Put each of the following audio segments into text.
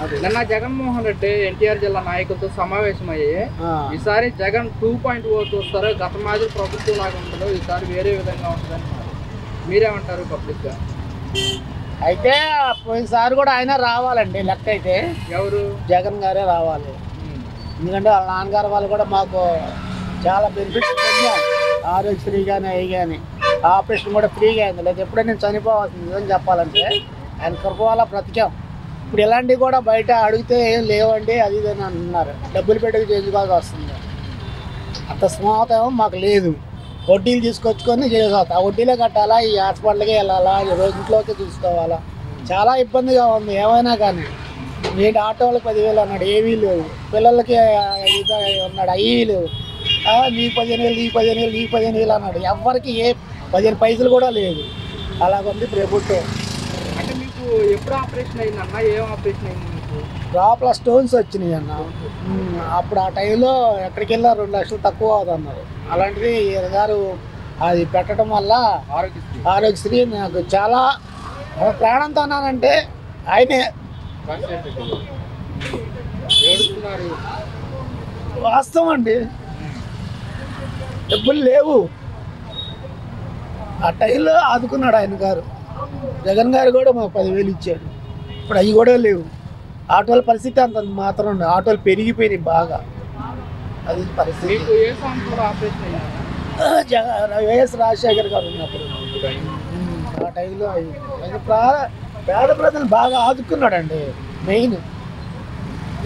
నిన్న జగన్మోహన్ రెడ్డి ఎన్టీఆర్ జిల్లా నాయకులతో సమావేశమయ్యి ఈసారి జగన్ 2.0 చూస్తారు, గత మాదిరి ప్రభుత్వం లాగా ఉండదు, ఈసారి వేరే విధంగా ఉంటుందని మీరేమంటారు పబ్లిక్ గా? అయితే పోయినసారి కూడా ఆయన రావాలండి, లెక్క అయితే ఎవరు? జగన్ గారే రావాలి. ఎందుకంటే వాళ్ళ నాన్నగారు వాళ్ళు కూడా మాకు చాలా బెనిఫిట్స్ పొందాం. ఆరోగ్యశ్రీ కానీ అవి కానీ ఆపరేషన్ కూడా ఫ్రీగా అయింది. లేదా ఎప్పుడైనా నేను చనిపోవాల్సింది నిజం చెప్పాలంటే ఆయన కృప వల్ల బ్రతికాం. ఇప్పుడు ఇలాంటివి కూడా బయట అడిగితే ఏం లేవండి అది ఇది అని అంటున్నారు. డబ్బులు పెట్టుకు చేసుకోవాల్సి వస్తుంది. అంత స్మూత్ ఏమో మాకు లేదు. వడ్డీలు తీసుకొచ్చుకొని చేసుకోవాలి. ఆ వడ్డీలే కట్టాలా, ఈ హాస్పిటల్కి వెళ్ళాలా, ఈ రోజు ఇంట్లోకి చూసుకోవాలా, చాలా ఇబ్బందిగా ఉంది. ఏమైనా కానీ ఏంటి ఆటో వాళ్ళకి 10,000 అన్నాడు, ఏమీ లేవు. పిల్లలకి ఇది అన్నాడు, అవి లేవు. నీకు 15,000, నీకు 15,000, నీకు 15,000 అన్నాడు. ఎవరికి ఏ 15 పైసలు కూడా లేదు. అలాగుంది ప్రభుత్వం. అంటే మీకు ఎప్పుడు ఆపరేషన్ అయిందన్న? ఏం ఆపరేషన్ అయింది మీకు? లోపల స్టోన్స్ వచ్చినాయి అన్న. అప్పుడు ఆ టైంలో ఎక్కడికి వెళ్ళా 2 లక్షలు తక్కువ అవుతుంది అన్నారు. అలాంటిది ఈయన గారు అది పెట్టడం వల్ల ఆరోగ్యశ్రీ నాకు చాలా ప్రాణంతో అన్నానంటే ఆయనే. వాస్తవం అండి, డబ్బులు లేవు. ఆ టైంలో ఆదుకున్నాడు ఆయన గారు. జగన్ గారు కూడా మాకు 10,000 ఇచ్చాడు. ఇప్పుడు అవి కూడా లేవు. ఆటోల పరిస్థితి అంత మాత్రం ఉంది. ఆటోలు పెరిగిపోయినాయి బాగా. అది పరిస్థితి. వైఎస్ రాజశేఖర్ గారు ఉన్నప్పుడు ఆ టైంలో పేద ప్రజలు బాగా ఆదుకున్నాడండి. మెయిన్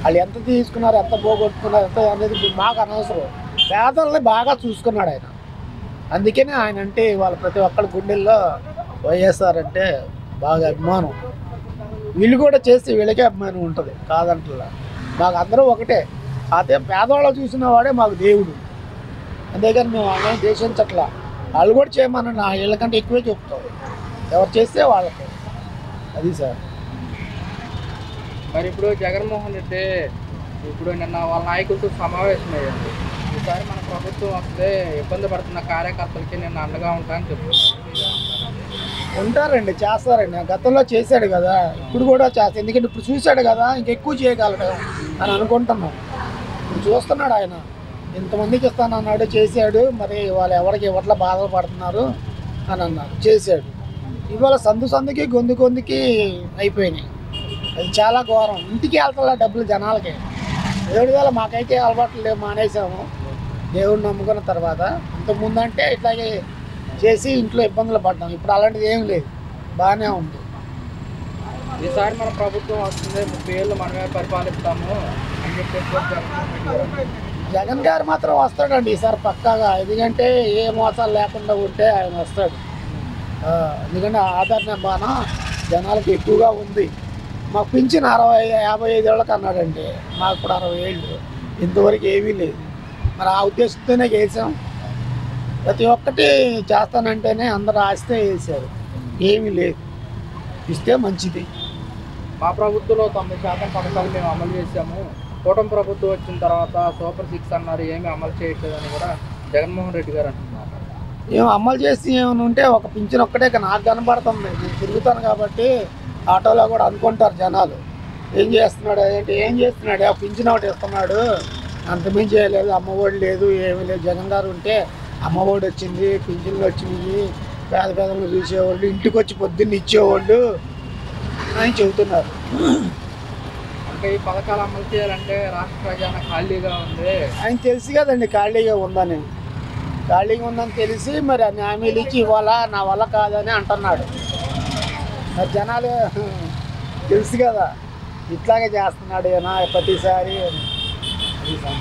వాళ్ళు ఎంత తీసుకున్నారు, ఎంత పోగొట్టుకున్నారు, ఎంత అనేది మాకు అనవసరం. పేదల్ని బాగా చూసుకున్నాడు ఆయన. అందుకనే ఆయన అంటే వాళ్ళ ప్రతి ఒక్కరి గుండెల్లో వైఎస్ఆర్ అంటే బాగా అభిమానం. వీళ్ళు కూడా చేస్తే వీళ్ళకే అభిమానం ఉంటుంది, కాదంటలా. మాకు అందరూ ఒకటే. అదే పేదవాళ్ళు చూసిన వాడే మాకు దేవుడు. అంతేగాని మేము ఆయన దేశించట్లా. వాళ్ళు కూడా చేయమని నా వీళ్ళకంటే ఎక్కువే చెప్తాం. ఎవరు చేస్తే వాళ్ళకి. అది సార్. మరి ఇప్పుడు జగన్మోహన్ రెడ్డి ఇప్పుడు నిన్న వాళ్ళ నాయకులతో సమావేశమయ్యారు. ఈసారి మన ప్రభుత్వం వస్తే ఇబ్బంది పడుతున్న కార్యకర్తలకి నేను అండగా ఉంటానని చెప్తున్నాను. ఉంటారండి, చేస్తారండి. గతంలో చేశాడు కదా, ఇప్పుడు కూడా చేస్తాడు. ఎందుకంటే ఇప్పుడు చూశాడు కదా, ఇంకెక్కువ చేయగలడు అని అనుకుంటున్నాం. ఇప్పుడు చూస్తున్నాడు ఆయన. ఇంతమందికి ఇస్తానన్నాడు, చేశాడు. మరి వాళ్ళు ఎవరికి ఎవట్లా బాధలు పడుతున్నారు అని అన్నారు, చేశాడు. ఇవాళ సందుకి గొంతుకి అయిపోయినాయి. అది చాలా ఘోరం. ఇంటికి వెళ్తా డబ్బులు జనాలకి. దేవుడి వల్ల మాకైతే అలవాట్లు లేవు, మానేసాము దేవుడిని నమ్ముకున్న తర్వాత. ఇంతకుముందు అంటే ఇట్లాగే చేసి ఇంట్లో ఇబ్బందులు పడ్డాం. ఇప్పుడు అలాంటిది ఏం లేదు, బాగానే ఉంది. ఈసారి మన ప్రభుత్వం వస్తుంది, 30 ఏళ్ళు మనమే పరిపాలిస్తాము అని చెప్పేసి జగన్ గారు మాత్రం వస్తాడండి ఈసారి పక్కాగా. ఎందుకంటే ఏ మోసాలు లేకుండా ఉంటే ఆయన వస్తాడు. ఎందుకంటే ఆధార్ నెంబర్ జనాలకి ఎక్కువగా ఉంది. మాకు పింఛన్ 55 ఏళ్ళకి అన్నాడండి. మాకు ఇప్పుడు 60 ఏళ్ళు. ఇంతవరకు ఏమీ లేదు. మరి ఆ ఉద్దేశంతోనే వేసాం. ప్రతి ఒక్కటి చేస్తానంటేనే అందరూ ఆస్తే వేసారు. ఏమీ లేదు. ఇస్తే మంచిది. మా ప్రభుత్వంలో 90% పథకాలు మేము అమలు చేసాము. కూటమి ప్రభుత్వం వచ్చిన తర్వాత సూపర్ 6 అన్నారు, ఏమీ అమలు చేయట్లేదని కూడా జగన్మోహన్ రెడ్డి గారు అంటున్నారు. ఏం అమలు చేసి ఏమైనా ఉంటే ఒక పింఛన్ ఒక్కటే నాకు కనబడుతుంది. నేను తిరుగుతాను కాబట్టి ఆటోలో కూడా అనుకుంటారు జనాలు, ఏం చేస్తున్నాడు అంటే. ఏం చేస్తున్నాడు? ఆ పింఛన్ ఒకటి ఇస్తున్నాడు, అంతమించి చేయలేదు. అమ్మఒడి లేదు, ఏమీ లేదు. జగన్ గారు ఉంటే అమ్మఒడి వచ్చింది, పింఛన్లు వచ్చినాయి, పేద పేదలను చూసేవాళ్ళు, ఇంటికి వచ్చి పొద్దున్న ఇచ్చేవాళ్ళు అని చెబుతున్నారు. అంటే ఈ పథకాలు అమలు చేయాలంటే రాష్ట్ర ప్రజాన ఖాళీగా ఉంది. ఆయన తెలుసు కదండి ఖాళీగా ఉందని. ఖాళీగా ఉందని తెలిసి మరి అన్ని హామీలు ఇచ్చి ఇవ్వాలా, నా వల్ల కాదని అంటున్నాడు. మరి జనాలు తెలుసు కదా ఇట్లాగే చేస్తున్నాడు ఏనా ప్రతిసారి.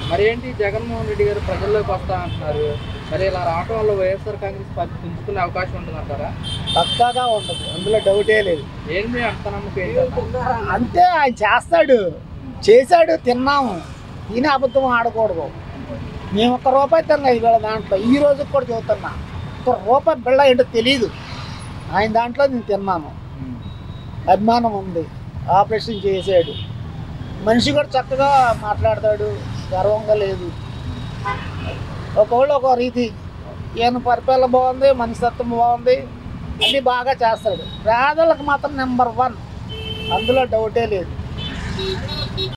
మరి ఏంటి జగన్మోహన్ రెడ్డి గారు ప్రజల్లోకి వస్తా అంటున్నారు, మరి ఇలా రావటం వల్ల వైఎస్ఆర్ కాంగ్రెస్ పార్టీ పుంజుకునే అవకాశం ఉంటుందంటారా? పక్కాగా ఉంటుంది, అందులో డౌటే లేదు. ఏంటి అంత నమ్మకం? అంతే, ఆయన చేస్తాడు, చేశాడు, తిన్నాము. ఈయన అబద్ధం ఆడకూడదు. మేము ₹1 తిన్నాం ఇవాళ దాంట్లో. ఈ రోజుకి కూడా చదువుతున్నా, ₹1 బిళ్ళ ఏంటో తెలియదు. ఆయన దాంట్లో నేను తిన్నాను. అభిమానం ఉంది. ఆపరేషన్ చేశాడు. మనిషి కూడా చక్కగా మాట్లాడతాడు, గర్వంగా లేదు. ఒకళ్ళు ఒక రీతి. ఈయన పరిపాలన బాగుంది, మనస్తత్వం బాగుంది, అన్నీ బాగా చేస్తాడు. పేదలకు మాత్రం నెంబర్ 1, అందులో డౌటే లేదు.